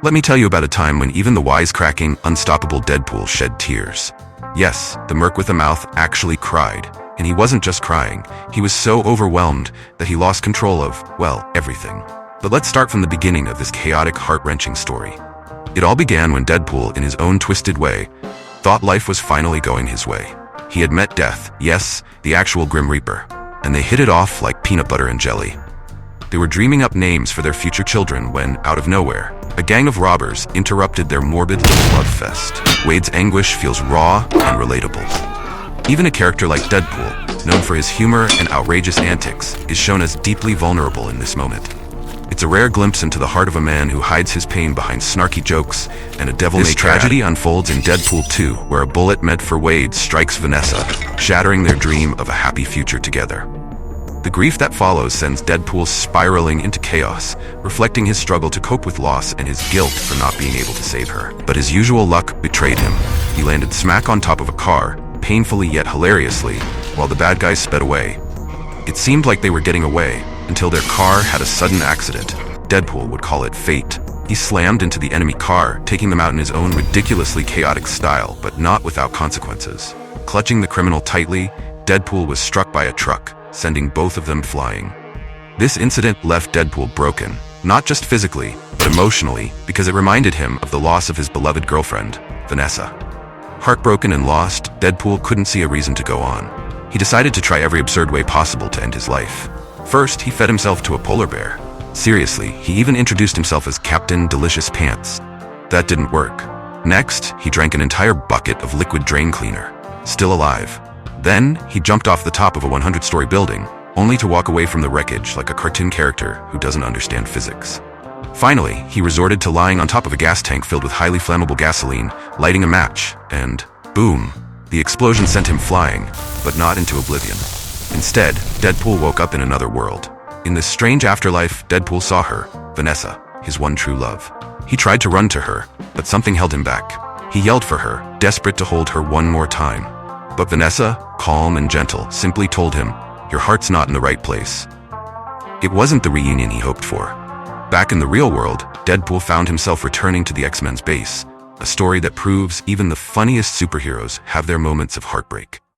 Let me tell you about a time when even the wisecracking, unstoppable Deadpool shed tears. Yes, the merc with a mouth actually cried. And he wasn't just crying, he was so overwhelmed that he lost control of, well, everything. But let's start from the beginning of this chaotic, heart-wrenching story. It all began when Deadpool, in his own twisted way, thought life was finally going his way. He had met death, yes, the actual Grim Reaper, and they hit it off like peanut butter and jelly. They were dreaming up names for their future children when, out of nowhere, a gang of robbers interrupted their morbid little love fest. Wade's anguish feels raw and relatable. Even a character like Deadpool, known for his humor and outrageous antics, is shown as deeply vulnerable in this moment. It's a rare glimpse into the heart of a man who hides his pain behind snarky jokes, and a devil-may-care tragedy unfolds in Deadpool 2, where a bullet meant for Wade strikes Vanessa, shattering their dream of a happy future together. The grief that follows sends Deadpool spiraling into chaos, reflecting his struggle to cope with loss and his guilt for not being able to save her. But his usual luck betrayed him. He landed smack on top of a car, painfully yet hilariously, while the bad guys sped away. It seemed like they were getting away, until their car had a sudden accident. Deadpool would call it fate. He slammed into the enemy car, taking them out in his own ridiculously chaotic style, but not without consequences. Clutching the criminal tightly, Deadpool was struck by a truck, sending both of them flying. This incident left Deadpool broken, not just physically, but emotionally, because it reminded him of the loss of his beloved girlfriend, Vanessa. Heartbroken and lost, Deadpool couldn't see a reason to go on. He decided to try every absurd way possible to end his life. First, he fed himself to a polar bear. Seriously, he even introduced himself as Captain Delicious Pants. That didn't work. Next, he drank an entire bucket of liquid drain cleaner. Still alive. Then, he jumped off the top of a 100-story building, only to walk away from the wreckage like a cartoon character who doesn't understand physics. Finally, he resorted to lying on top of a gas tank filled with highly flammable gasoline, lighting a match, and boom, the explosion sent him flying, but not into oblivion. Instead, Deadpool woke up in another world. In this strange afterlife, Deadpool saw her, Vanessa, his one true love. He tried to run to her, but something held him back. He yelled for her, desperate to hold her one more time. But Vanessa, calm and gentle, simply told him, "Your heart's not in the right place." It wasn't the reunion he hoped for. Back in the real world, Deadpool found himself returning to the X-Men's base, a story that proves even the funniest superheroes have their moments of heartbreak.